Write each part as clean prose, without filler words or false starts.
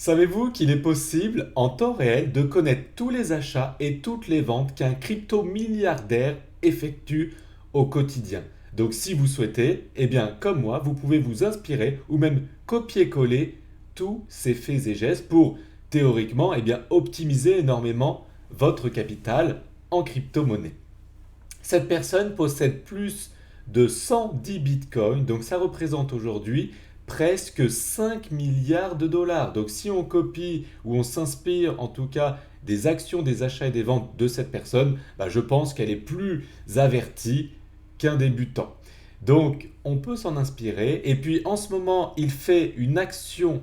Savez-vous qu'il est possible en temps réel de connaître tous les achats et toutes les ventes qu'un crypto-milliardaire effectue au quotidien? Donc si vous souhaitez, eh bien comme moi, vous pouvez vous inspirer ou même copier-coller tous ces faits et gestes pour théoriquement optimiser énormément votre capital en crypto-monnaie. Cette personne possède plus de 110 bitcoins, donc ça représente aujourd'hui presque 5 milliards de dollars. Donc si on copie ou on s'inspire en tout cas des actions, des achats et des ventes de cette personne, je pense qu'elle est plus avertie qu'un débutant. Donc on peut s'en inspirer. Et puis en ce moment, il fait une action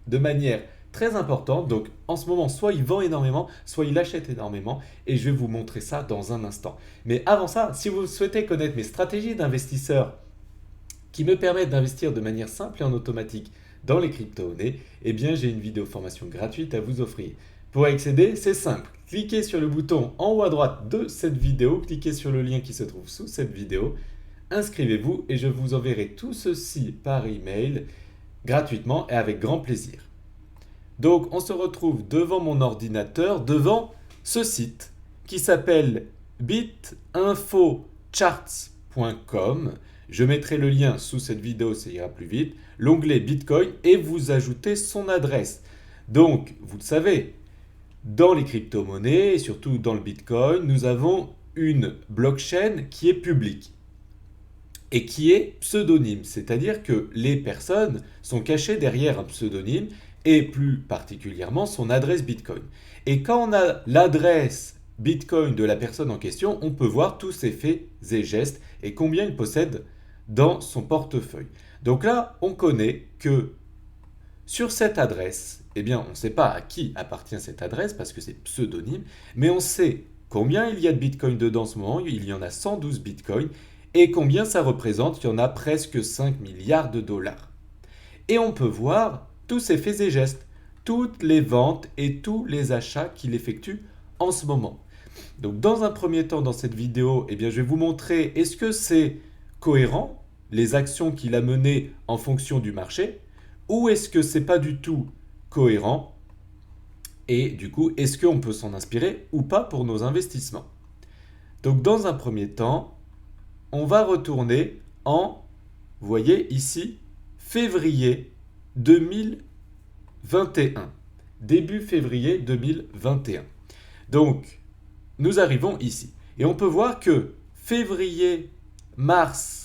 de manière très importante. Donc en ce moment, soit il vend énormément, soit il achète énormément. Et je vais vous montrer ça dans un instant. Mais avant ça, si vous souhaitez connaître mes stratégies d'investisseur qui me permettent d'investir de manière simple et en automatique dans les crypto-monnaies, eh bien j'ai une vidéo formation gratuite à vous offrir. Pour accéder, c'est simple. Cliquez sur le bouton en haut à droite de cette vidéo, cliquez sur le lien qui se trouve sous cette vidéo, inscrivez-vous et je vous enverrai tout ceci par email gratuitement et avec grand plaisir. Donc on se retrouve devant mon ordinateur, devant ce site qui s'appelle bitinfocharts.com. Je mettrai le lien sous cette vidéo, ça ira plus vite. L'onglet Bitcoin et vous ajoutez son adresse. Donc, vous le savez, dans les crypto-monnaies et surtout dans le Bitcoin, nous avons une blockchain qui est publique et qui est pseudonyme. C'est-à-dire que les personnes sont cachées derrière un pseudonyme et plus particulièrement son adresse Bitcoin. Et quand on a l'adresse Bitcoin de la personne en question, on peut voir tous ses faits et gestes et combien il possède dans son portefeuille. Donc là, on connaît que sur cette adresse, on ne sait pas à qui appartient cette adresse parce que c'est pseudonyme, mais on sait combien il y a de Bitcoin dedans en ce moment, il y en a 112 Bitcoin, et combien ça représente, il y en a presque 5 milliards de dollars. Et on peut voir tous ses faits et gestes, toutes les ventes et tous les achats qu'il effectue en ce moment. Donc dans un premier temps dans cette vidéo, je vais vous montrer est-ce que c'est cohérent, les actions qu'il a menées en fonction du marché, ou est-ce que c'est pas du tout cohérent, et du coup, est-ce qu'on peut s'en inspirer ou pas pour nos investissements. Donc dans un premier temps, on va retourner en, vous voyez ici, février 2021. Début février 2021. Donc, nous arrivons ici. Et on peut voir que février-mars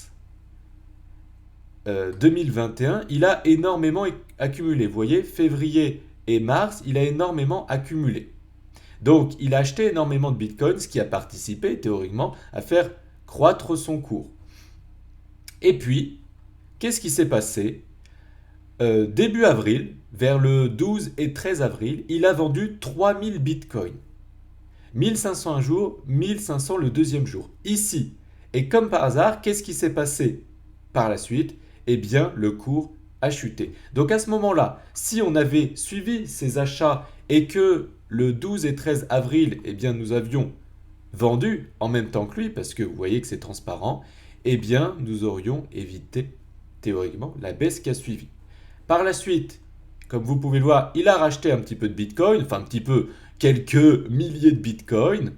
2021, il a énormément accumulé. Vous voyez, février et mars, il a énormément accumulé. Donc, il a acheté énormément de Bitcoin, ce qui a participé théoriquement à faire croître son cours. Et puis, qu'est-ce qui s'est passé début avril, vers le 12 et 13 avril, il a vendu 3000 Bitcoins. 1500 un jour, 1500 le deuxième jour. Ici. Et comme par hasard, qu'est-ce qui s'est passé par la suite? Eh bien, le cours a chuté. Donc à ce moment-là, si on avait suivi ces achats et que le 12 et 13 avril, nous avions vendu en même temps que lui, parce que vous voyez que c'est transparent, nous aurions évité théoriquement la baisse qui a suivi. Par la suite, comme vous pouvez le voir, il a racheté un petit peu de Bitcoin, enfin un petit peu, quelques milliers de Bitcoin.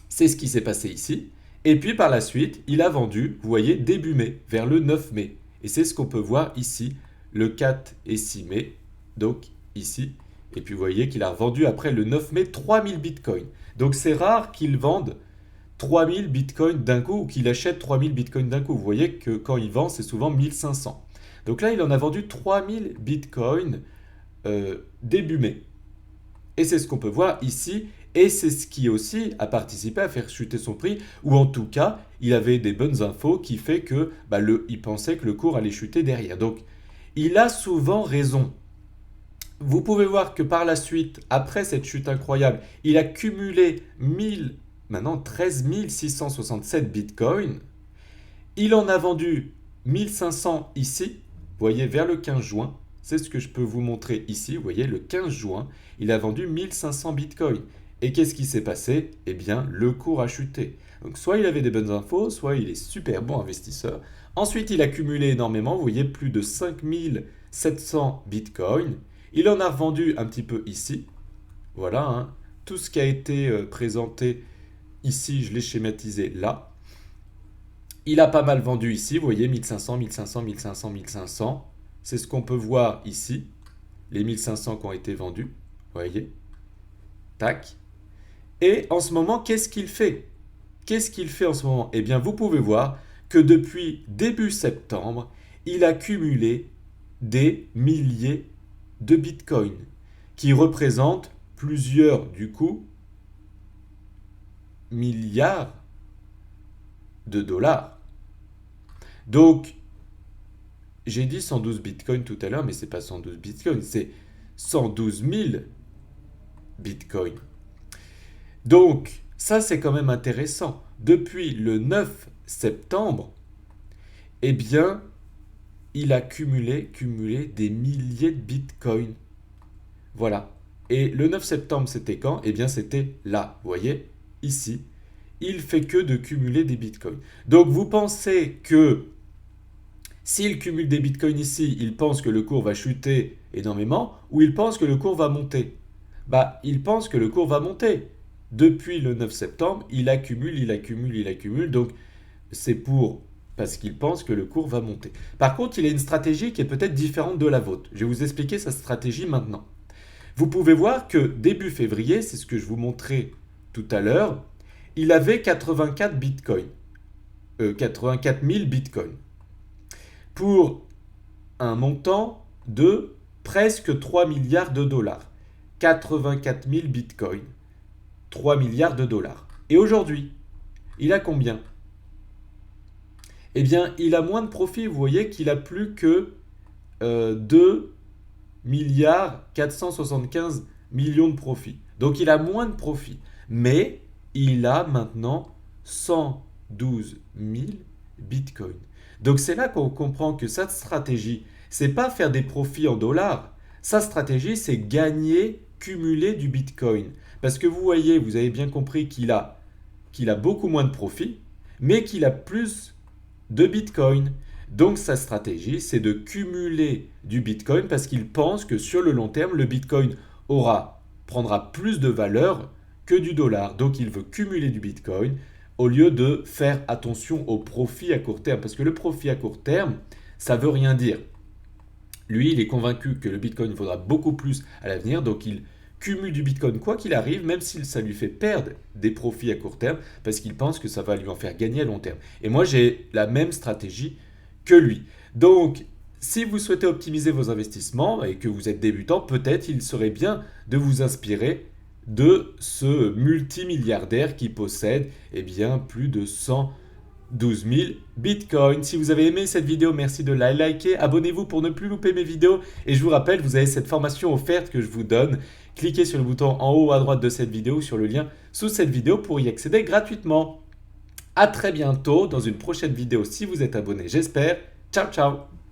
C'est ce qui s'est passé ici. Et puis par la suite, il a vendu, vous voyez, début mai, vers le 9 mai. Et c'est ce qu'on peut voir ici, le 4 et 6 mai, donc ici. Et puis vous voyez qu'il a revendu après le 9 mai 3000 Bitcoins. Donc c'est rare qu'il vende 3000 Bitcoins d'un coup ou qu'il achète 3000 Bitcoins d'un coup. Vous voyez que quand il vend, c'est souvent 1500. Donc là, il en a vendu 3000 Bitcoins début mai. Et c'est ce qu'on peut voir ici. Et c'est ce qui aussi a participé à faire chuter son prix. Ou en tout cas, il avait des bonnes infos qui fait que il pensait que le cours allait chuter derrière. Donc, il a souvent raison. Vous pouvez voir que par la suite, après cette chute incroyable, il a cumulé 13 667 bitcoins. Il en a vendu 1500 ici, vous voyez, vers le 15 juin. C'est ce que je peux vous montrer ici. Vous voyez, le 15 juin, il a vendu 1500 bitcoins. Et qu'est-ce qui s'est passé? Eh bien, le cours a chuté. Donc, soit il avait des bonnes infos, soit il est super bon investisseur. Ensuite, il a cumulé énormément. Vous voyez, plus de 5700 bitcoins. Il en a revendu un petit peu ici. Voilà, hein. Tout ce qui a été présenté ici, je l'ai schématisé là. Il a pas mal vendu ici, vous voyez, 1500, 1500, 1500, 1500. C'est ce qu'on peut voir ici, les 1500 qui ont été vendus, vous voyez. Tac. Et en ce moment, qu'est-ce qu'il fait? Qu'est-ce qu'il fait en ce moment? Eh bien, vous pouvez voir que depuis début septembre, il a cumulé des milliers de bitcoins qui représentent plusieurs, du coup, milliards de dollars. Donc, j'ai dit 112 bitcoins tout à l'heure, mais ce n'est pas 112 bitcoins, c'est 112 000 bitcoins. Donc, ça c'est quand même intéressant. Depuis le 9 septembre, eh bien, il a cumulé des milliers de bitcoins. Voilà. Et le 9 septembre, c'était quand? Eh bien, c'était là, vous voyez, ici. Il fait que de cumuler des bitcoins. Donc, vous pensez que s'il cumule des bitcoins ici, il pense que le cours va chuter énormément ou il pense que le cours va monter? Bah, il pense que le cours va monter. Depuis le 9 septembre, il accumule, il accumule, il accumule. Donc, c'est parce qu'il pense que le cours va monter. Par contre, il a une stratégie qui est peut-être différente de la vôtre. Je vais vous expliquer sa stratégie maintenant. Vous pouvez voir que début février, c'est ce que je vous montrais tout à l'heure, il avait 84 bitcoins. 84 000 bitcoins. Pour un montant de presque 3 milliards de dollars. 84 000 bitcoins. 3 milliards de dollars. Et aujourd'hui, il a combien? Eh bien, il a moins de profit. Vous voyez qu'il a plus que 2 milliards 475 millions de profit. Donc, il a moins de profit. Mais il a maintenant 112 000 bitcoins. Donc, c'est là qu'on comprend que sa stratégie, c'est pas faire des profits en dollars. Sa stratégie, c'est gagner, cumuler du bitcoin. Parce que vous voyez, vous avez bien compris qu'il a beaucoup moins de profit, mais qu'il a plus de bitcoin. Donc sa stratégie, c'est de cumuler du bitcoin parce qu'il pense que sur le long terme, le bitcoin prendra plus de valeur que du dollar. Donc il veut cumuler du bitcoin au lieu de faire attention au profit à court terme. Parce que le profit à court terme, ça ne veut rien dire. Lui, il est convaincu que le bitcoin vaudra beaucoup plus à l'avenir, donc il cumule du bitcoin quoi qu'il arrive, même si ça lui fait perdre des profits à court terme, parce qu'il pense que ça va lui en faire gagner à long terme. Et moi, j'ai la même stratégie que lui. Donc, si vous souhaitez optimiser vos investissements et que vous êtes débutant, peut-être il serait bien de vous inspirer de ce multimilliardaire qui possède plus de 112 000 bitcoins. Si vous avez aimé cette vidéo, merci de la liker. Abonnez-vous pour ne plus louper mes vidéos. Et je vous rappelle, vous avez cette formation offerte que je vous donne. Cliquez sur le bouton en haut à droite de cette vidéo ou sur le lien sous cette vidéo pour y accéder gratuitement. À très bientôt dans une prochaine vidéo si vous êtes abonné, j'espère. Ciao, ciao!